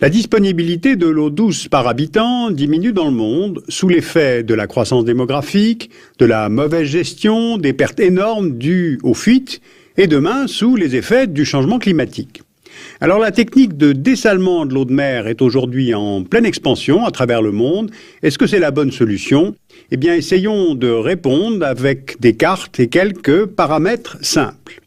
La disponibilité de l'eau douce par habitant diminue dans le monde sous l'effet de la croissance démographique, de la mauvaise gestion, des pertes énormes dues aux fuites et demain sous les effets du changement climatique. Alors la technique de dessalement de l'eau de mer est aujourd'hui en pleine expansion à travers le monde. Est-ce que c'est la bonne solution? Eh bien, essayons de répondre avec des cartes et quelques paramètres simples.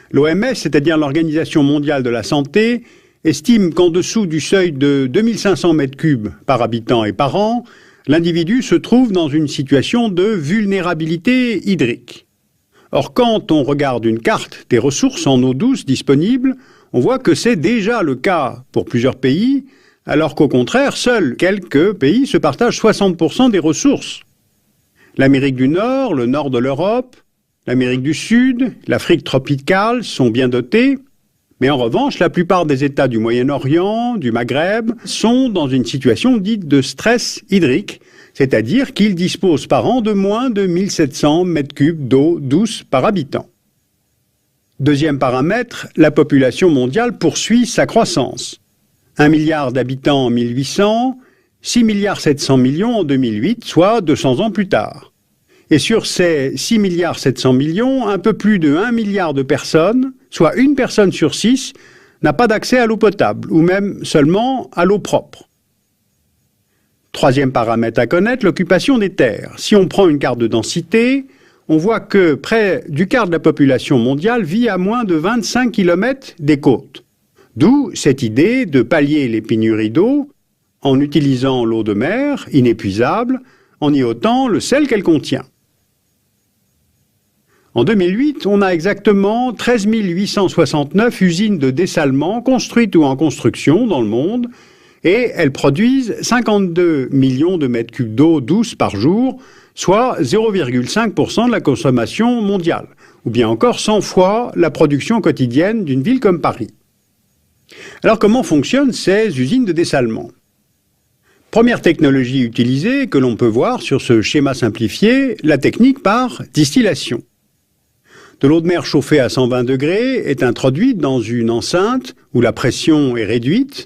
L'OMS, c'est-à-dire l'Organisation mondiale de la santé, estime qu'en dessous du seuil de 2500 m3 par habitant et par an, l'individu se trouve dans une situation de vulnérabilité hydrique. Or, quand on regarde une carte des ressources en eau douce disponibles, on voit que c'est déjà le cas pour plusieurs pays, alors qu'au contraire, seuls quelques pays se partagent 60% des ressources. L'Amérique du Nord, le nord de l'Europe, l'Amérique du Sud, l'Afrique tropicale sont bien dotés, mais en revanche, la plupart des États du Moyen-Orient, du Maghreb, sont dans une situation dite de stress hydrique, c'est-à-dire qu'ils disposent par an de moins de 1700 m3 d'eau douce par habitant. Deuxième paramètre, la population mondiale poursuit sa croissance. 1 milliard d'habitants en 1800, 6 milliards 700 millions en 2008, soit 200 ans plus tard. Et sur ces 6 milliards 700 millions, un peu plus de 1 milliard de personnes, soit une personne sur 6, n'a pas d'accès à l'eau potable, ou même seulement à l'eau propre. Troisième paramètre à connaître, l'occupation des terres. Si on prend une carte de densité, on voit que près du quart de la population mondiale vit à moins de 25 km des côtes. D'où cette idée de pallier les pénuries d'eau en utilisant l'eau de mer, inépuisable, en y ôtant le sel qu'elle contient. En 2008, on a exactement 13 869 usines de dessalement construites ou en construction dans le monde et elles produisent 52 millions de mètres cubes d'eau douce par jour, soit 0,5% de la consommation mondiale, ou bien encore 100 fois la production quotidienne d'une ville comme Paris. Alors comment fonctionnent ces usines de dessalement? Première technologie utilisée que l'on peut voir sur ce schéma simplifié, la technique par distillation. De l'eau de mer chauffée à 120 degrés est introduite dans une enceinte où la pression est réduite.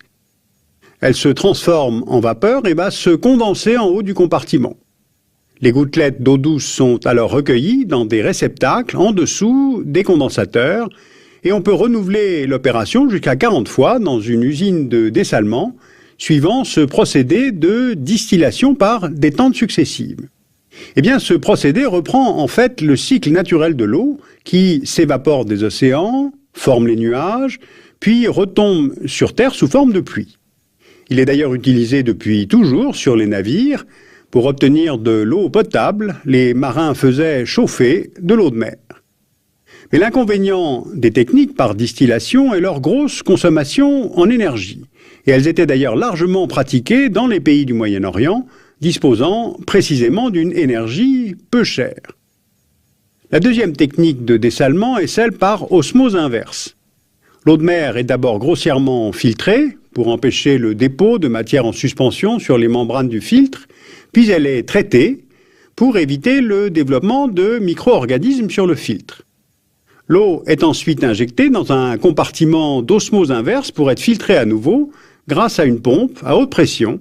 Elle se transforme en vapeur et va se condenser en haut du compartiment. Les gouttelettes d'eau douce sont alors recueillies dans des réceptacles en dessous des condensateurs et on peut renouveler l'opération jusqu'à 40 fois dans une usine de dessalement suivant ce procédé de distillation par détente successive. Eh bien, ce procédé reprend en fait le cycle naturel de l'eau qui s'évapore des océans, forme les nuages, puis retombe sur Terre sous forme de pluie. Il est d'ailleurs utilisé depuis toujours sur les navires. Pour obtenir de l'eau potable, les marins faisaient chauffer de l'eau de mer. Mais l'inconvénient des techniques par distillation est leur grosse consommation en énergie. Et elles étaient d'ailleurs largement pratiquées dans les pays du Moyen-Orient, disposant précisément d'une énergie peu chère. La deuxième technique de dessalement est celle par osmose inverse. L'eau de mer est d'abord grossièrement filtrée pour empêcher le dépôt de matière en suspension sur les membranes du filtre, puis elle est traitée pour éviter le développement de micro-organismes sur le filtre. L'eau est ensuite injectée dans un compartiment d'osmose inverse pour être filtrée à nouveau grâce à une pompe à haute pression,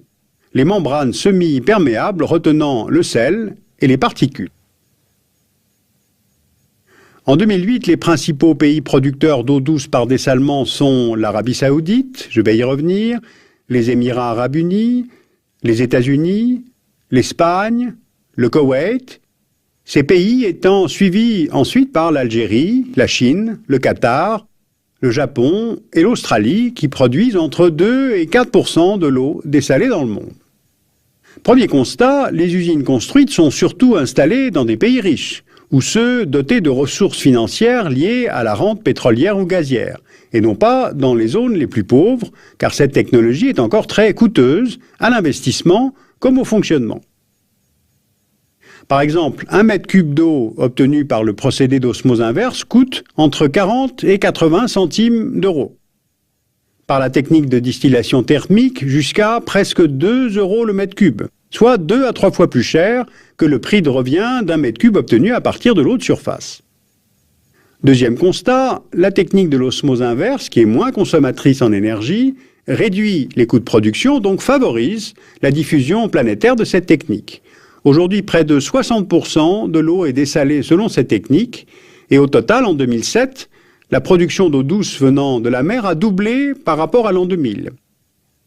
les membranes semi-perméables retenant le sel et les particules. En 2008, les principaux pays producteurs d'eau douce par dessalement sont l'Arabie Saoudite, je vais y revenir, les Émirats Arabes Unis, les États-Unis, l'Espagne, le Koweït, ces pays étant suivis ensuite par l'Algérie, la Chine, le Qatar, le Japon et l'Australie qui produisent entre 2 et 4% de l'eau dessalée dans le monde. Premier constat, les usines construites sont surtout installées dans des pays riches, ou ceux dotés de ressources financières liées à la rente pétrolière ou gazière, et non pas dans les zones les plus pauvres, car cette technologie est encore très coûteuse à l'investissement comme au fonctionnement. Par exemple, 1 mètre cube d'eau obtenu par le procédé d'osmose inverse coûte entre 40 et 80 centimes d'euros. Par la technique de distillation thermique, jusqu'à presque 2 € le mètre cube, soit 2 à 3 fois plus cher que le prix de revient d'un mètre cube obtenu à partir de l'eau de surface. Deuxième constat, la technique de l'osmose inverse, qui est moins consommatrice en énergie, réduit les coûts de production, donc favorise la diffusion planétaire de cette technique. Aujourd'hui, près de 60% de l'eau est dessalée selon cette technique, et au total, en 2007, la production d'eau douce venant de la mer a doublé par rapport à l'an 2000.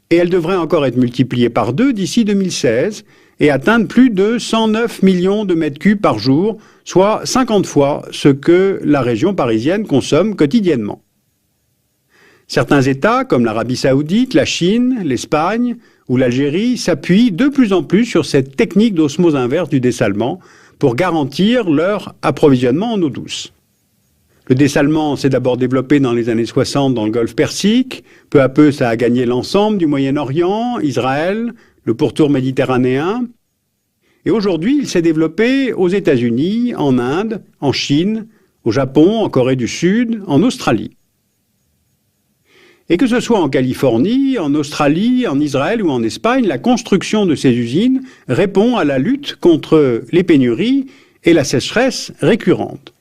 Et elle devrait encore être multipliée par 2 d'ici 2016 et atteindre plus de 109 millions de mètres cubes par jour, soit 50 fois ce que la région parisienne consomme quotidiennement. Certains États, comme l'Arabie saoudite, la Chine, l'Espagne ou l'Algérie, s'appuient de plus en plus sur cette technique d'osmose inverse du dessalement pour garantir leur approvisionnement en eau douce. Le dessalement s'est d'abord développé dans les années 60 dans le golfe Persique. Peu à peu, ça a gagné l'ensemble du Moyen-Orient, Israël, le pourtour méditerranéen. Et aujourd'hui, il s'est développé aux États-Unis, en Inde, en Chine, au Japon, en Corée du Sud, en Australie. Et que ce soit en Californie, en Australie, en Israël ou en Espagne, la construction de ces usines répond à la lutte contre les pénuries et la sécheresse récurrente.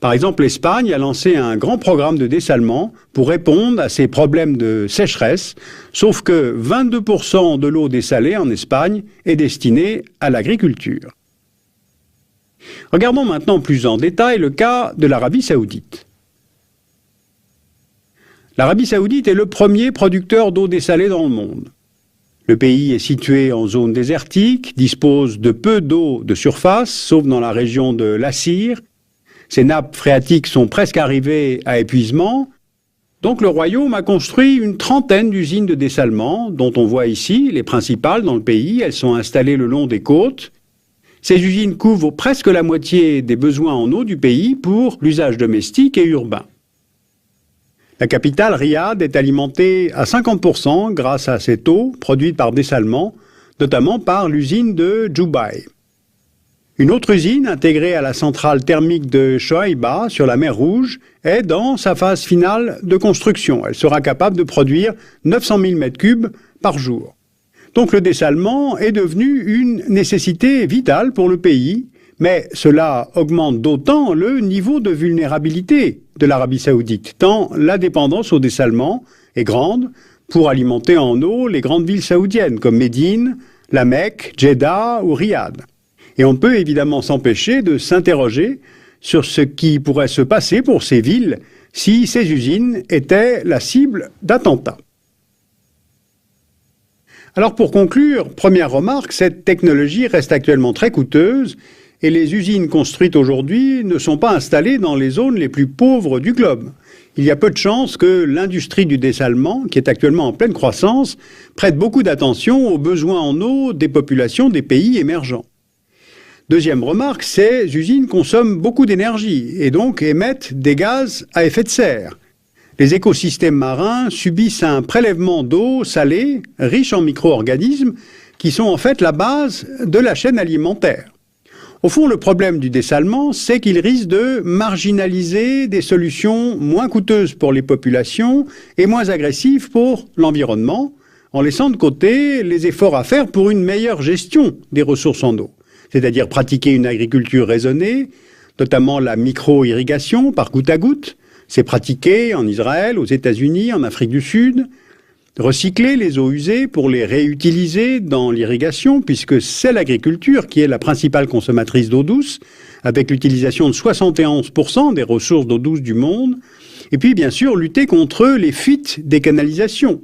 Par exemple, l'Espagne a lancé un grand programme de dessalement pour répondre à ces problèmes de sécheresse, sauf que 22% de l'eau dessalée en Espagne est destinée à l'agriculture. Regardons maintenant plus en détail le cas de l'Arabie saoudite. L'Arabie saoudite est le premier producteur d'eau dessalée dans le monde. Le pays est situé en zone désertique, dispose de peu d'eau de surface, sauf dans la région de l'Assir. Ces nappes phréatiques sont presque arrivées à épuisement. Donc le royaume a construit une trentaine d'usines de dessalement, dont on voit ici les principales dans le pays. Elles sont installées le long des côtes. Ces usines couvrent presque la moitié des besoins en eau du pays pour l'usage domestique et urbain. La capitale, Riyad, est alimentée à 50% grâce à cette eau produite par dessalement, notamment par l'usine de Jubail. Une autre usine, intégrée à la centrale thermique de Shoaiba, sur la mer Rouge, est dans sa phase finale de construction. Elle sera capable de produire 900 000 m3 par jour. Donc le dessalement est devenu une nécessité vitale pour le pays, mais cela augmente d'autant le niveau de vulnérabilité de l'Arabie saoudite, tant la dépendance au dessalement est grande pour alimenter en eau les grandes villes saoudiennes comme Médine, la Mecque, Jeddah ou Riyad. Et on peut évidemment s'empêcher de s'interroger sur ce qui pourrait se passer pour ces villes si ces usines étaient la cible d'attentats. Alors pour conclure, première remarque, cette technologie reste actuellement très coûteuse et les usines construites aujourd'hui ne sont pas installées dans les zones les plus pauvres du globe. Il y a peu de chances que l'industrie du dessalement, qui est actuellement en pleine croissance, prête beaucoup d'attention aux besoins en eau des populations des pays émergents. Deuxième remarque, ces usines consomment beaucoup d'énergie et donc émettent des gaz à effet de serre. Les écosystèmes marins subissent un prélèvement d'eau salée, riche en micro-organismes, qui sont en fait la base de la chaîne alimentaire. Au fond, le problème du dessalement, c'est qu'il risque de marginaliser des solutions moins coûteuses pour les populations et moins agressives pour l'environnement, en laissant de côté les efforts à faire pour une meilleure gestion des ressources en eau. C'est-à-dire pratiquer une agriculture raisonnée, notamment la micro-irrigation par goutte à goutte. C'est pratiqué en Israël, aux États-Unis, en Afrique du Sud. Recycler les eaux usées pour les réutiliser dans l'irrigation, puisque c'est l'agriculture qui est la principale consommatrice d'eau douce, avec l'utilisation de 71% des ressources d'eau douce du monde. Et puis, bien sûr, lutter contre les fuites des canalisations,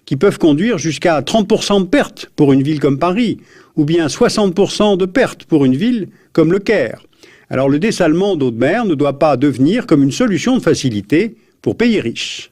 qui peuvent conduire jusqu'à 30% de pertes pour une ville comme Paris, ou bien 60% de pertes pour une ville comme Le Caire. Alors le dessalement d'eau de mer ne doit pas devenir comme une solution de facilité pour pays riches.